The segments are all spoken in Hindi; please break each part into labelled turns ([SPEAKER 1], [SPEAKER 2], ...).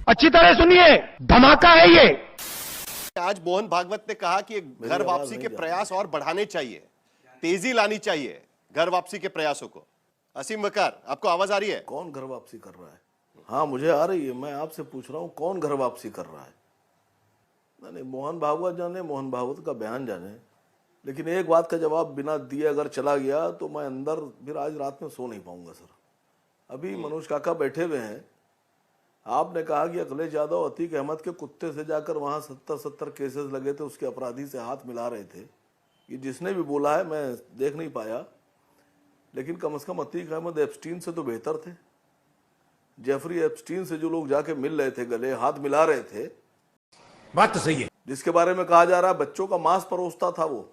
[SPEAKER 1] अच्छी तरह सुनिए, धमाका है ये।
[SPEAKER 2] आज मोहन भागवत ने कहा कि घर वापसी के प्रयास और बढ़ाने चाहिए, तेजी लानी चाहिए घर वापसी के प्रयासों को। असीम वकार, आपको आवाज आ रही है?
[SPEAKER 3] कौन घर वापसी कर रहा है? हाँ, मुझे आ रही है। मैं आपसे पूछ रहा हूं कौन घर वापसी कर रहा है? नहीं, मोहन भागवत जाने, मोहन भागवत का बयान जाने, लेकिन एक बात का जवाब बिना दिए अगर चला गया तो मैं अंदर फिर आज रात में सो नहीं पाऊंगा सर। अभी मनोज काका बैठे हुए हैं। आपने कहा कि अखिलेश यादव अतीक अहमद के कुत्ते से जाकर वहां 70 केसेस लगे थे, उसके अपराधी से हाथ मिला रहे थे। ये जिसने भी बोला है मैं देख नहीं पाया, लेकिन कम से कम अतीक अहमद एप्स्टीन से तो बेहतर थे। जेफरी एप्स्टीन से जो लोग जाके मिल रहे थे, गले हाथ मिला रहे थे,
[SPEAKER 1] बात तो सही है।
[SPEAKER 3] जिसके बारे में कहा जा रहा है बच्चों का मांस परोसता था, वो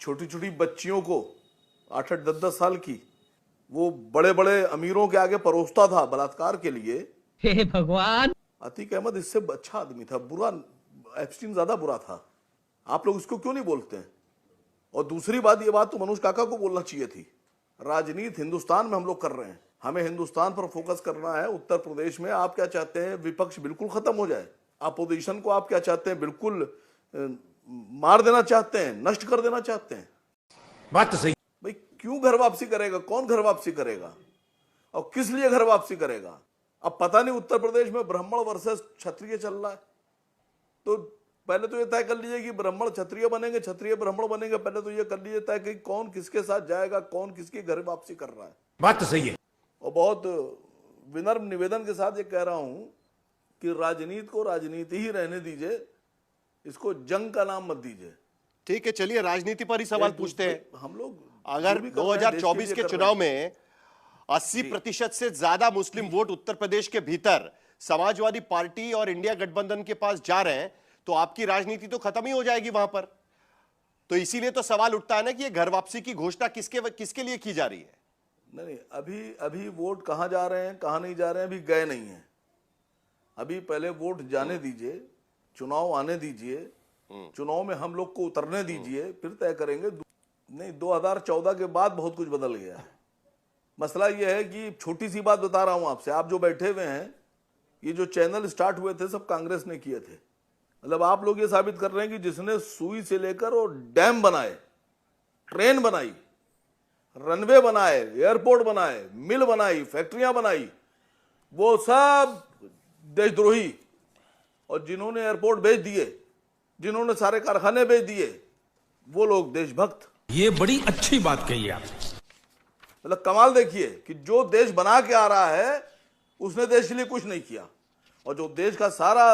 [SPEAKER 3] छोटी छोटी बच्चियों को 8-8, 10-10 साल की, वो बड़े बड़े अमीरों के आगे परोसता था बलात्कार के लिए।
[SPEAKER 4] हे भगवान,
[SPEAKER 3] अतीक अहमद इससे अच्छा आदमी था, बुरा एप्स्टीन ज्यादा बुरा था। आप लोग इसको क्यों नहीं बोलते हैं? और दूसरी बात, ये बात तो मनोज काका को बोलना चाहिए थी। राजनीति हिंदुस्तान में हम लोग कर रहे हैं, हमें हिंदुस्तान पर फोकस करना है। उत्तर प्रदेश में आप क्या चाहते हैं? विपक्ष बिल्कुल खत्म हो जाए। अपोजिशन को आप क्या चाहते हैं? बिल्कुल मार देना चाहते हैं, नष्ट कर देना चाहते हैं।
[SPEAKER 1] बात तो सही।
[SPEAKER 3] भाई क्यों घर वापसी करेगा? कौन घर वापसी करेगा और किस लिए घर वापसी करेगा? अब पता नहीं, उत्तर प्रदेश में ब्राह्मण वर्सेस क्षत्रिय चल रहा है, तो पहले तो ये तय कर लीजिए कि ब्राह्मण क्षत्रिय बनेंगे, क्षत्रिय ब्राह्मण बनेंगे। पहले तो ये कर लीजिए तय कि कौन किसके साथ जाएगा, कौन किसकी घर वापसी कर रहा है।
[SPEAKER 1] बात तो सही है।
[SPEAKER 3] और बहुत विनम्र निवेदन के साथ ये कह रहा हूं कि राजनीति को राजनीति ही रहने दीजिए, इसको जंग का नाम मत दीजिए।
[SPEAKER 2] ठीक है, चलिए राजनीति पर ही सवाल पूछते हैं।
[SPEAKER 3] हम लोग
[SPEAKER 2] अगर 2024 के चुनाव में 80% से ज्यादा मुस्लिम वोट उत्तर प्रदेश के भीतर समाजवादी पार्टी और इंडिया गठबंधन के पास जा रहे हैं, तो आपकी राजनीति तो खत्म ही हो जाएगी वहां पर। तो इसीलिए तो सवाल उठता है ना कि ये घर वापसी की घोषणा किसके लिए की जा रही है?
[SPEAKER 3] नहीं, अभी वोट कहां जा रहे हैं, कहां नहीं जा रहे हैं, अभी गए नहीं है। अभी पहले वोट जाने दीजिए, चुनाव आने दीजिए, चुनाव में हम लोग को उतरने दीजिए, फिर तय करेंगे। नहीं, 2014 के बाद बहुत कुछ बदल गया है। मसला यह है कि छोटी सी बात बता रहा हूं आपसे, आप जो बैठे हुए हैं, ये जो चैनल स्टार्ट हुए थे सब कांग्रेस ने किए थे। मतलब आप लोग ये साबित कर रहे हैं कि जिसने सुई से लेकर और डैम बनाए, ट्रेन बनाई, रनवे बनाए, एयरपोर्ट बनाए, मिल बनाई, फैक्ट्रियां बनाई, वो सब देशद्रोही। और जिन्होंने एयरपोर्ट बेच दिए, जिन्होंने सारे कारखाने बेच दिए, वो लोग देशभक्त।
[SPEAKER 1] ये बड़ी अच्छी बात कही आप।
[SPEAKER 3] मतलब कमाल देखिए कि जो देश बना के आ रहा है उसने देश के लिए कुछ नहीं किया, और जो देश का सारा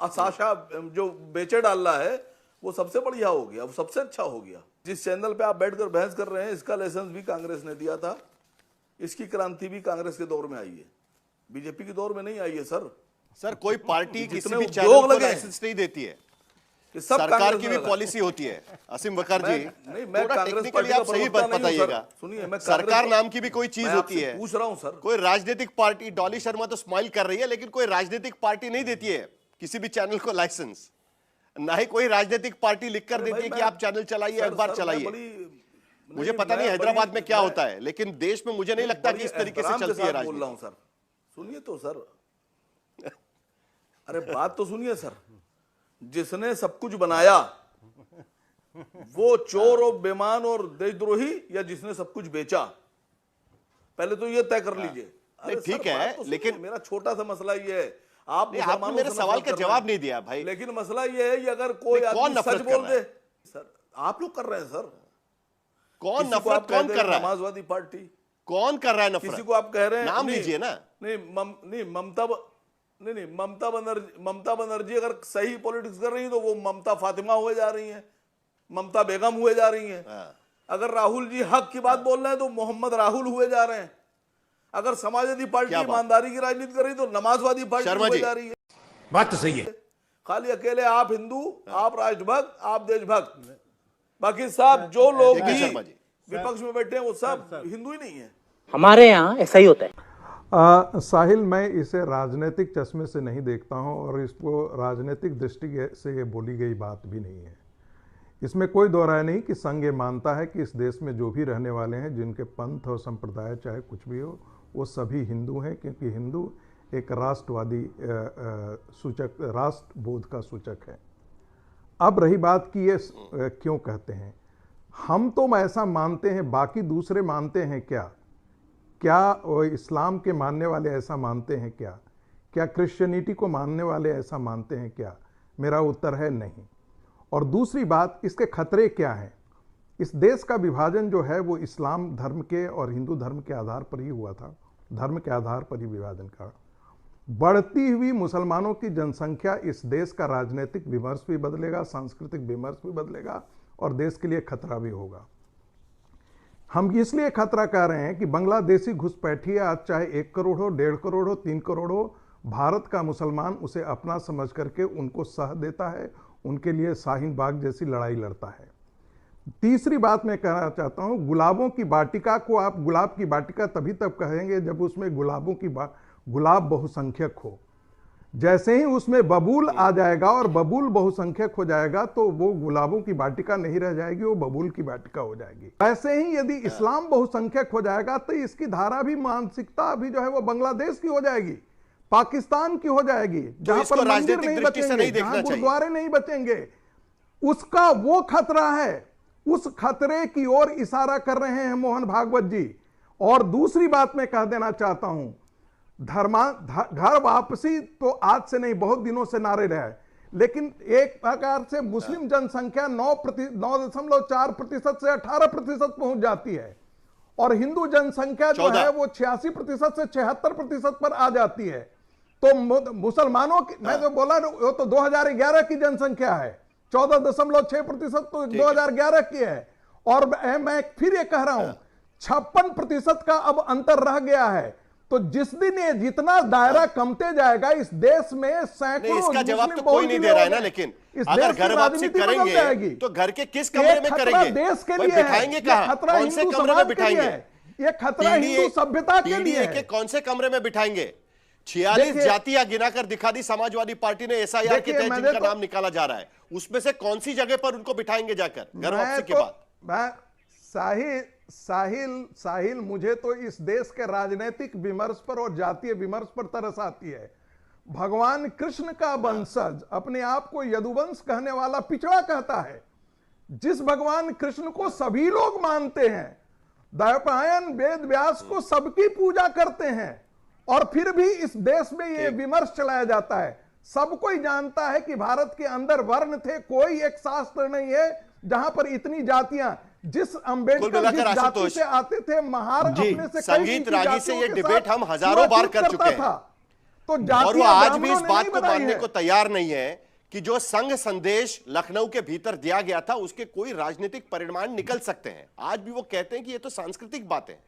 [SPEAKER 3] आशाशा जो बेचे डाल रहा है वो सबसे बढ़िया हो गया, वो सबसे अच्छा हो गया। जिस चैनल पे आप बैठकर बहस कर रहे हैं, इसका लाइसेंस भी कांग्रेस ने दिया था, इसकी क्रांति भी कांग्रेस के दौर में आई है, बीजेपी के दौर में नहीं आई है। सर
[SPEAKER 2] कोई पार्टी किसी भी
[SPEAKER 3] उद्योग
[SPEAKER 2] चैनल को
[SPEAKER 3] लगे
[SPEAKER 2] लाइसेंस नहीं देती है,
[SPEAKER 3] सब
[SPEAKER 2] सरकार की भी पॉलिसी होती है। असीम वकार जी,
[SPEAKER 3] मैं
[SPEAKER 2] थोड़ा
[SPEAKER 3] कांग्रेस
[SPEAKER 2] टेक्निकली आप सही बात बताइएगा।
[SPEAKER 3] सुनिए, मैं
[SPEAKER 2] सरकार नाम की भी कोई चीज होती है,
[SPEAKER 3] पूछ रहा हूं सर।
[SPEAKER 2] कोई राजनीतिक पार्टी, डॉली शर्मा तो स्माइल कर रही है, लेकिन कोई राजनीतिक पार्टी नहीं देती है किसी भी चैनल को लाइसेंस। ना ही कोई राजनीतिक पार्टी लिखकर देती है कि आप चैनल चलाइए, अखबार चलाइए। मुझे पता नहीं हैदराबाद में क्या होता है, लेकिन देश में मुझे नहीं लगता कि इस तरीके से चलती है राजनीति।
[SPEAKER 3] बोल रहा हूं सर, सुनिए तो सर, अरे बात तो सुनिए सर। जिसने सब कुछ बनाया वो चोर और बेईमान और देशद्रोही, या जिसने सब कुछ बेचा? पहले तो ये तय कर लीजिए।
[SPEAKER 2] नहीं ठीक है,
[SPEAKER 3] तो
[SPEAKER 2] लेकिन
[SPEAKER 3] मेरा छोटा सा मसला ये है,
[SPEAKER 2] आपने मेरे सवाल का जवाब नहीं दिया भाई।
[SPEAKER 3] लेकिन मसला ये है कि अगर कोई आदमी सच बोल दे, सर आप लोग कर रहे हैं सर।
[SPEAKER 2] कौन नफरत कौन कर रहा है?
[SPEAKER 3] समाजवादी पार्टी
[SPEAKER 2] कौन कर रहा है नफरत?
[SPEAKER 3] किसी को आप कह रहे हैं,
[SPEAKER 2] नाम लीजिए ना।
[SPEAKER 3] नहीं ममता बनर्जी अगर सही पॉलिटिक्स कर रही है तो वो ममता फातिमा हुए जा रही हैं, ममता बेगम हुए जा रही हैं। अगर राहुल जी हक की बात बोल रहे हैं तो मोहम्मद राहुल हुए जा रहे हैं। अगर समाजवादी पार्टी ईमानदारी की राजनीति कर रही है तो नमाजवादी पार्टी हुए जा रही है।
[SPEAKER 1] बात तो सही है।
[SPEAKER 3] खाली अकेले आप हिंदू, आप राष्ट्रभक्त, आप देशभक्त, बाकी सब जो लोग भी विपक्ष में बैठे हैं वो सब हिंदू ही नहीं है।
[SPEAKER 4] हमारे यहाँ ऐसा ही होता है।
[SPEAKER 5] साहिल, मैं इसे राजनीतिक चश्मे से नहीं देखता हूं और इसको राजनीतिक दृष्टि से ये बोली गई बात भी नहीं है। इसमें कोई दो राय नहीं कि संघ ये मानता है कि इस देश में जो भी रहने वाले हैं, जिनके पंथ और संप्रदाय चाहे कुछ भी हो, वो सभी हिंदू हैं, क्योंकि हिंदू एक राष्ट्रवादी सूचक, राष्ट्रबोध का सूचक है। अब रही बात कि ये क्यों कहते हैं, हम तो ऐसा मानते हैं, बाकी दूसरे मानते हैं क्या? क्या इस्लाम के मानने वाले ऐसा मानते हैं क्या? क्या क्रिश्चियनिटी को मानने वाले ऐसा मानते हैं क्या? मेरा उत्तर है नहीं। और दूसरी बात, इसके खतरे क्या हैं? इस देश का विभाजन जो है वो इस्लाम धर्म के और हिंदू धर्म के आधार पर ही हुआ था, धर्म के आधार पर ही विभाजन का। बढ़ती हुई मुसलमानों की जनसंख्या इस देश का राजनीतिक विमर्श भी बदलेगा, सांस्कृतिक विमर्श भी बदलेगा और देश के लिए खतरा भी होगा। हम इसलिए खतरा कह रहे हैं कि बांग्लादेशी घुसपैठिया आज चाहे 1 करोड़ हो, 1.5 करोड़ हो, 3 करोड़ हो, भारत का मुसलमान उसे अपना समझ करके उनको सह देता है, उनके लिए शाहीन बाग जैसी लड़ाई लड़ता है। तीसरी बात मैं कहना चाहता हूं, गुलाबों की वाटिका को आप गुलाब की वाटिका तभी तक कहेंगे जब उसमें गुलाब बहुसंख्यक हो। जैसे ही उसमें बबूल आ जाएगा और बबूल बहुसंख्यक हो जाएगा तो वो गुलाबों की वाटिका नहीं रह जाएगी, वो बबूल की वाटिका हो जाएगी। ऐसे ही यदि इस्लाम बहुसंख्यक हो जाएगा तो इसकी धारा भी, मानसिकता भी जो है वो बांग्लादेश की हो जाएगी, पाकिस्तान की हो जाएगी, जहां पर मंदिर नहीं बचेंगे, जहां गुरुद्वारे नहीं बचेंगे। उसका वो खतरा है, उस खतरे की ओर इशारा कर रहे हैं मोहन भागवत जी। और दूसरी बात मैं कह देना चाहता हूं, घर वापसी तो आज से नहीं, बहुत दिनों से नारे रहे, लेकिन एक प्रकार से मुस्लिम जनसंख्या 9.4% से 18% पहुंच जाती है और हिंदू जनसंख्या जो है वो 86% से 76% पर आ जाती है। तो मुसलमानों की, मैं तो बोला वो तो 2011 की जनसंख्या है, 14.6% तो 2011 की है। और मैं फिर ये कह रहा हूं 56% का अब अंतर रह गया है। तो जिस दिन ये जितना दायरा कमते जाएगा इस देश में सैकड़ों,
[SPEAKER 2] इसका जवाब तो कोई नहीं दे रहा है ना, लेकिन अगर घर वापसी करेंगे तो घर के किस कमरे में करेंगे,
[SPEAKER 5] देश के लिए
[SPEAKER 2] बिठाएंगे कहां, कौन से कमरे में बिठाएंगे?
[SPEAKER 5] ये खतरा हिंदू सभ्यता के लिए
[SPEAKER 2] के कौन से कमरे में बिठाएंगे? 46 जातियां गिनाकर दिखा दी समाजवादी पार्टी ने एसआईआर के तहत जिनका नाम निकाला जा रहा है, उसमें से कौन सी जगह पर उनको बिठाएंगे जाकर घर वापसी के बाद?
[SPEAKER 5] साहिल, मुझे तो इस देश के राजनीतिक विमर्श पर और जातीय विमर्श पर तरस आती है। भगवान कृष्ण का वंशज अपने आप को यदुवंश कहने वाला पिछड़ा कहता है। जिस भगवान कृष्ण को सभी लोग मानते हैं, द्वैपायन वेद व्यास को सबकी पूजा करते हैं, और फिर भी इस देश में यह विमर्श चलाया जाता है। सब कोई जानता है कि भारत के अंदर वर्ण थे, कोई एक शास्त्र नहीं है जहां पर इतनी जातियां, जिस अंबेडकर जिस जाति से आते थे, महार अपने से
[SPEAKER 2] संगीत रागी से ये डिबेट हम हजारों बार कर चुके हैं,
[SPEAKER 5] तो
[SPEAKER 2] और वो आज भी इस बात को मानने को तैयार नहीं है कि जो संघ संदेश लखनऊ के भीतर दिया गया था उसके कोई राजनीतिक परिणाम निकल सकते हैं। आज भी वो कहते हैं कि ये तो सांस्कृतिक बातें हैं,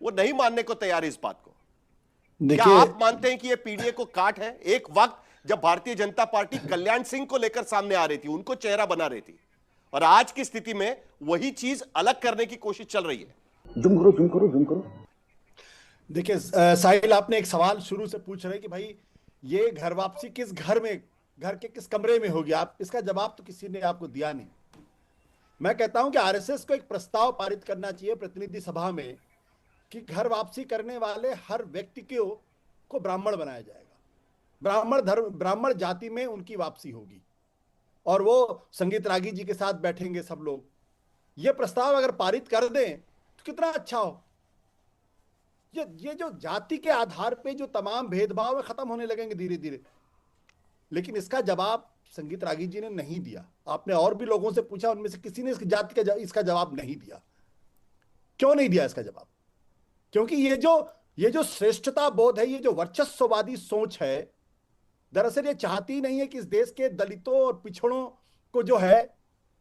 [SPEAKER 2] वो नहीं मानने को तैयार इस बात को। क्या आप मानते हैं कि ये पीडीए को काट है? एक वक्त जब भारतीय जनता पार्टी कल्याण सिंह को लेकर सामने आ रही थी, उनको चेहरा बना रही थी, और आज की स्थिति में वही चीज अलग करने की कोशिश चल रही है।
[SPEAKER 6] जुम करो। देखिए साहिल, आपने एक सवाल शुरू से पूछ रहे कि भाई ये घर वापसी किस घर में, घर के किस कमरे में होगी, आप इसका जवाब तो किसी ने आपको दिया नहीं। मैं कहता हूं कि आरएसएस को एक प्रस्ताव पारित करना चाहिए प्रतिनिधि सभा में कि घर वापसी करने वाले हर व्यक्ति को ब्राह्मण बनाया जाएगा, ब्राह्मण जाति में उनकी वापसी होगी, और वो संगीत रागी जी के साथ बैठेंगे सब लोग। ये प्रस्ताव अगर पारित कर दें तो कितना अच्छा हो। ये जो जाति के आधार पे जो तमाम भेदभाव है खत्म होने लगेंगे धीरे धीरे। लेकिन इसका जवाब संगीत रागी जी ने नहीं दिया। आपने और भी लोगों से पूछा, उनमें से किसी ने इसका जवाब नहीं दिया। क्यों नहीं दिया इसका जवाब? क्योंकि ये जो श्रेष्ठता बोध है, ये जो वर्चस्ववादी सोच है, दरअसल ये चाहती नहीं है कि इस देश के दलितों और पिछड़ों को जो है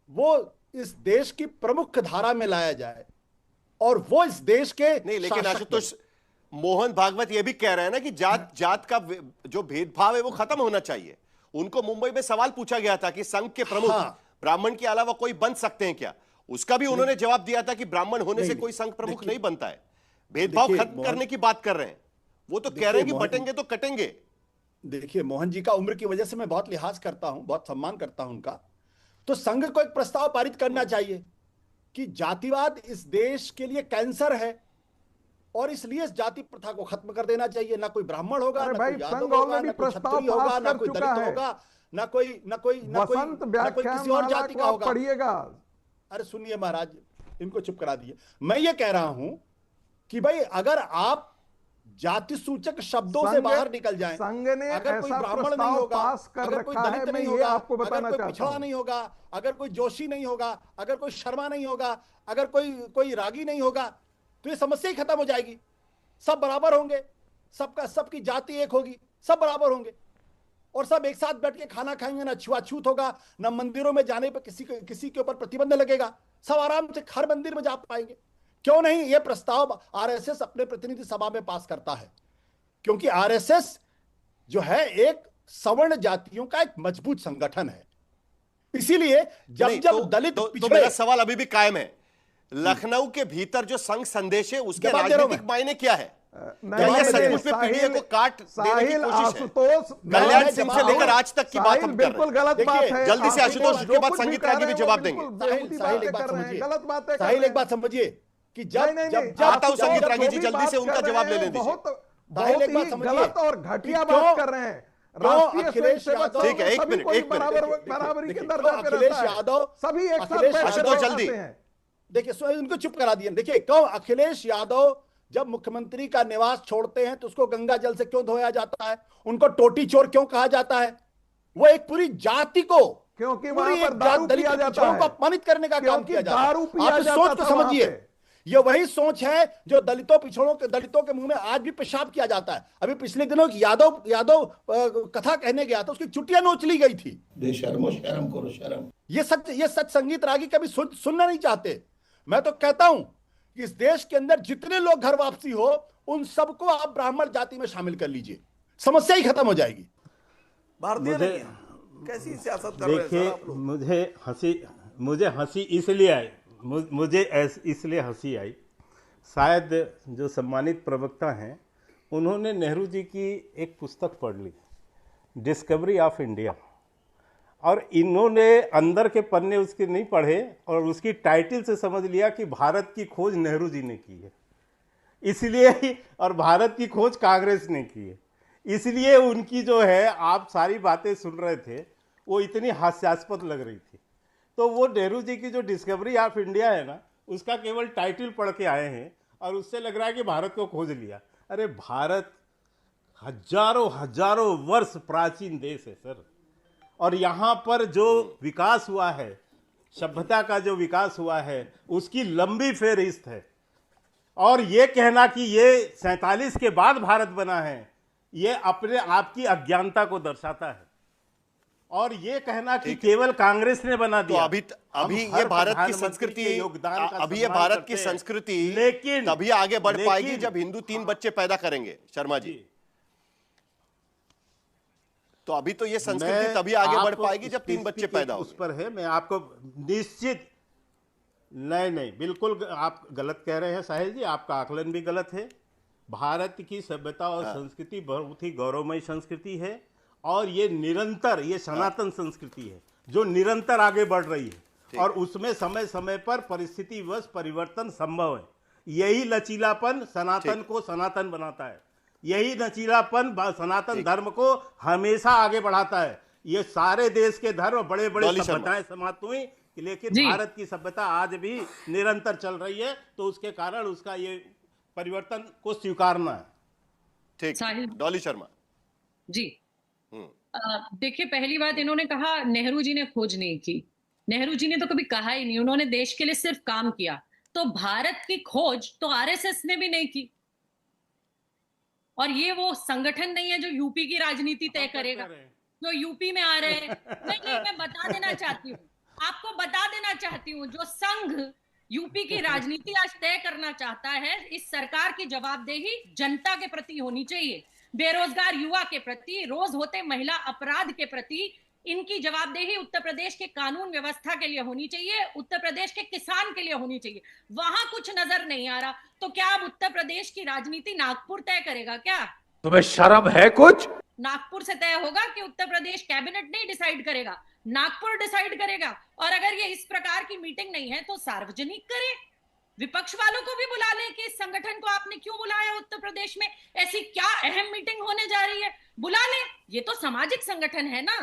[SPEAKER 6] वो इस देश की प्रमुख धारा में लाया जाए, और वो इस देश के
[SPEAKER 2] नहीं। लेकिन आशुतोष, मोहन भागवत ये भी कह रहे हैं ना कि जात का जो भेदभाव है वो खत्म होना चाहिए। उनको मुंबई में सवाल पूछा गया था कि संघ के प्रमुख ब्राह्मण के अलावा कोई बन सकते हैं क्या? उसका भी उन्होंने जवाब दिया था कि ब्राह्मण होने से कोई संघ प्रमुख नहीं बनता है। भेदभाव खत्म करने की बात कर रहे हैं। वो तो कह रहे हैं कि बटेंगे तो कटेंगे।
[SPEAKER 6] देखिए, मोहन जी का उम्र की वजह से मैं बहुत लिहाज करता हूं, बहुत सम्मान करता हूं उनका। तो संघ को एक प्रस्ताव पारित करना चाहिए कि जातिवाद इस देश के लिए कैंसर है, और इसलिए इस जाति प्रथा को खत्म कर देना चाहिए। ना कोई ब्राह्मण होगा,
[SPEAKER 5] अरे
[SPEAKER 6] ना
[SPEAKER 5] भाई,
[SPEAKER 6] कोई यादव
[SPEAKER 5] संघ
[SPEAKER 6] होगा,
[SPEAKER 5] ऑलरेडी
[SPEAKER 6] ना कोई
[SPEAKER 5] प्रस्ताव
[SPEAKER 6] क्षत्रिय होगा,
[SPEAKER 5] पास
[SPEAKER 6] ना
[SPEAKER 5] कर
[SPEAKER 6] कोई
[SPEAKER 5] चुका
[SPEAKER 6] दलित
[SPEAKER 5] है।
[SPEAKER 6] होगा, ना कोई
[SPEAKER 5] वसंत
[SPEAKER 6] किसी और
[SPEAKER 5] व्याख्यान
[SPEAKER 6] जाति का
[SPEAKER 5] माला
[SPEAKER 6] होगा।
[SPEAKER 5] को पढ़िएगा।
[SPEAKER 6] अरे सुनिए महाराज, इनको चुप करा दिए। मैं ये कह रहा हूं कि भाई अगर आप जाति सूचक शब्दों से बाहर निकल जाएं,
[SPEAKER 5] संघ ने
[SPEAKER 6] अगर कोई
[SPEAKER 5] ऐसा
[SPEAKER 6] ब्राह्मण नहीं
[SPEAKER 5] प्रस्ताव
[SPEAKER 6] होगा,
[SPEAKER 5] पास कर
[SPEAKER 6] अगर कोई
[SPEAKER 5] रखा है,
[SPEAKER 6] दलित
[SPEAKER 5] मैं
[SPEAKER 6] नहीं
[SPEAKER 5] ये
[SPEAKER 6] होगा,
[SPEAKER 5] आपको
[SPEAKER 6] अगर
[SPEAKER 5] बताना
[SPEAKER 6] कोई
[SPEAKER 5] चाहता
[SPEAKER 6] पिछड़ा
[SPEAKER 5] हूं।
[SPEAKER 6] नहीं होगा, अगर कोई जोशी नहीं होगा, अगर कोई शर्मा नहीं होगा, अगर कोई रागी नहीं होगा, तो ये समस्या ही खत्म हो जाएगी। सब बराबर होंगे, सबकी जाति एक होगी, सब बराबर होंगे और सब एक साथ बैठ के खाना खाएंगे। ना छुआछूत होगा, ना मंदिरों में जाने पर किसी के ऊपर प्रतिबंध लगेगा। सब आराम से हर मंदिर में जा पाएंगे। क्यों नहीं ये प्रस्ताव आरएसएस अपने प्रतिनिधि सभा में पास करता है? क्योंकि आरएसएस जो है एक सवर्ण जातियों का एक मजबूत संगठन है। इसीलिए जब दलित
[SPEAKER 2] तो मेरा सवाल अभी भी कायम है। लखनऊ के भीतर जो संघ संदेश है उसके राजनीतिक मायने क्या है? क्या ये सचमुच में पीडीए को काट देने की कोशिश है? कल्याण सिंह से लेकर आज तक की बात हम कर
[SPEAKER 5] बिल्कुल
[SPEAKER 2] रहे
[SPEAKER 5] गलत बात है।
[SPEAKER 2] जल्दी से आशुतोष के बाद संगीत रागी भी जवाब देंगे।
[SPEAKER 6] साहिल एक बात समझिए कि जब
[SPEAKER 2] आता हूं संगीत रागी जी, जल्दी से उनका जवाब ले लें।
[SPEAKER 5] बहुत ही गलत और घटिया बात कर रहे हैं। राष्ट्रीय
[SPEAKER 6] अखिलेश यादव,
[SPEAKER 2] ठीक है, एक मिनट
[SPEAKER 5] बराबरी के दर्जा पे
[SPEAKER 6] अखिलेश
[SPEAKER 5] रहता है।
[SPEAKER 6] यादव
[SPEAKER 5] सभी एक
[SPEAKER 6] अखिलेश
[SPEAKER 5] साथ
[SPEAKER 2] यादव जल्दी।
[SPEAKER 6] देखिए उनको चुप करा दिया। देखिए क्यों अखिलेश यादव जब मुख्यमंत्री का निवास छोड़ते हैं तो उसको गंगा जल से क्यों धोया जाता है? उनको टोटी चोर क्यों कहा जाता है? वो एक पूरी जाति को,
[SPEAKER 5] क्योंकि वहां पर दारू पिया जाता है,
[SPEAKER 6] को अपमानित करने का काम किया जाता है।
[SPEAKER 5] दारू पिया
[SPEAKER 6] आप इस
[SPEAKER 5] जाता
[SPEAKER 6] सोच को
[SPEAKER 5] था
[SPEAKER 6] समझिए।
[SPEAKER 5] वहां पे।
[SPEAKER 6] ये वही सोच है जो दलितों के मुंह में आज भी पेशाब किया जाता है। अभी पिछले दिनों यादव कथा कहने गया था, उसकी चुटियां नोच ली गई थी।
[SPEAKER 3] बेशर्मो, शर्म करो शर्म।
[SPEAKER 6] ये सच संगीत रागी कभी सुनना नहीं चाहते। मैं तो कहता हूं कि इस देश के अंदर जितने लोग घर वापसी हो उन सबको आप ब्राह्मण जाति में शामिल कर लीजिए, समस्या ही खत्म हो जाएगी।
[SPEAKER 3] भारतीय नहीं है। कैसी सियासत कर रहे हैं सर आप लोग?
[SPEAKER 7] मुझे हंसी इसलिए आई, इसलिए हंसी आई, शायद जो सम्मानित प्रवक्ता हैं उन्होंने नेहरू जी की एक पुस्तक पढ़ ली, डिस्कवरी ऑफ इंडिया, और इन्होंने अंदर के पन्ने उसके नहीं पढ़े और उसकी टाइटल से समझ लिया कि भारत की खोज नेहरू जी ने की है, इसलिए, और भारत की खोज कांग्रेस ने की है, इसलिए उनकी जो है आप सारी बातें सुन रहे थे वो इतनी हास्यास्पद लग रही थी। तो वो नेहरू जी की जो डिस्कवरी ऑफ इंडिया है ना, उसका केवल टाइटल पढ़ के आए हैं और उससे लग रहा है कि भारत को खोज लिया। अरे भारत हजारों वर्ष प्राचीन देश है सर, और यहाँ पर जो विकास हुआ है, सभ्यता का जो विकास हुआ है, उसकी लंबी फेहरिस्त है। और ये कहना कि ये 47 के बाद भारत बना है, ये अपने आप की अज्ञानता को दर्शाता है। और ये कहना कि केवल कांग्रेस ने बना दिया,
[SPEAKER 2] तो अभी ये भारत की संस्कृति, अभी ये भारत की संस्कृति लेकिन तभी आगे बढ़ पाएगी जब हिंदू 3 बच्चे पैदा करेंगे। शर्मा जी, तो अभी तो ये संस्कृति तभी आगे बढ़ पाएगी जब 3 बच्चे पैदा होंगे।
[SPEAKER 7] उस पर है, मैं आपको निश्चित नहीं, बिल्कुल आप गलत कह रहे हैं साहिल जी, आपका आकलन भी गलत है। भारत की सभ्यता और संस्कृति बहुत ही गौरवमयी संस्कृति है, और ये निरंतर, ये सनातन संस्कृति है जो निरंतर आगे बढ़ रही है, और उसमें समय समय पर परिस्थितिवश परिवर्तन संभव है। यही लचीलापन सनातन को सनातन बनाता है, यही लचीलापन सनातन धर्म को हमेशा आगे बढ़ाता है। ये सारे देश के धर्म बड़े सभ्यताएं समाप्त हुई, लेकिन भारत की सभ्यता आज भी निरंतर चल रही है, तो उसके कारण उसका ये परिवर्तन को स्वीकारना है।
[SPEAKER 2] ठीक, डॉली शर्मा
[SPEAKER 8] जी। देखिए, पहली बात, इन्होंने कहा नेहरू जी ने खोज नहीं की। नेहरू जी ने तो कभी कहा ही नहीं, उन्होंने देश के लिए सिर्फ काम किया। तो भारत की खोज तो आरएसएस ने भी नहीं की, और ये वो संगठन नहीं है जो यूपी की राजनीति तय करेगा, जो यूपी में आ रहे हैं। नहीं, मैं बता देना चाहती हूँ, आपको बता देना चाहती हूँ, जो संघ यूपी की राजनीति आज तय करना चाहता है, इस सरकार की जवाबदेही जनता के प्रति होनी चाहिए, बेरोजगार युवा के प्रति, रोज होते महिला अपराध के प्रति। इनकी जवाबदेही उत्तर प्रदेश के कानून व्यवस्था के लिए होनी चाहिए, उत्तर प्रदेश के किसान के लिए होनी चाहिए। वहां कुछ नजर नहीं आ रहा, तो क्या अब उत्तर प्रदेश की राजनीति नागपुर तय करेगा क्या?
[SPEAKER 1] तुम्हें शर्म है कुछ?
[SPEAKER 8] नागपुर से तय होगा कि उत्तर प्रदेश कैबिनेट नहीं डिसाइड करेगा, नागपुर डिसाइड करेगा। और अगर ये इस प्रकार की मीटिंग नहीं है तो सार्वजनिक करे, विपक्ष वालों को भी बुला लें कि इस संगठन को आपने क्यों बुलाया उत्तर प्रदेश में, ऐसी क्या अहम मीटिंग होने जा रही है, बुला लें। ये तो सामाजिक संगठन है ना,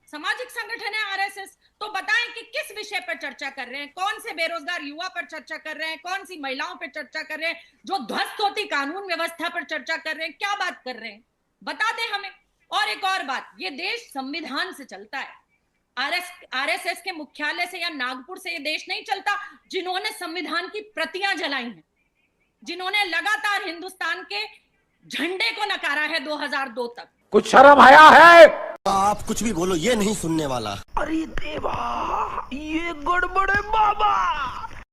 [SPEAKER 8] सामाजिक संगठन है आरएसएस। तो बताएं कि किस विषय पर चर्चा कर रहे हैं, कौन से बेरोजगार युवा पर चर्चा कर रहे हैं, कौन सी महिलाओं पर चर्चा कर रहे हैं, जो ध्वस्त होती कानून व्यवस्था पर चर्चा कर रहे हैं, क्या बात कर रहे हैं, बता दें हमें। और एक और बात, ये देश संविधान से चलता है, आरएसएस के मुख्यालय से या नागपुर से ये देश नहीं चलता। जिन्होंने संविधान की प्रतियां जलाई हैं, जिन्होंने लगातार हिंदुस्तान के झंडे को नकारा है 2002 तक,
[SPEAKER 1] कुछ शर्म आया है?
[SPEAKER 9] आप कुछ भी बोलो, ये नहीं सुनने वाला।
[SPEAKER 4] अरे देवा, ये गड़बड़ है बाबा।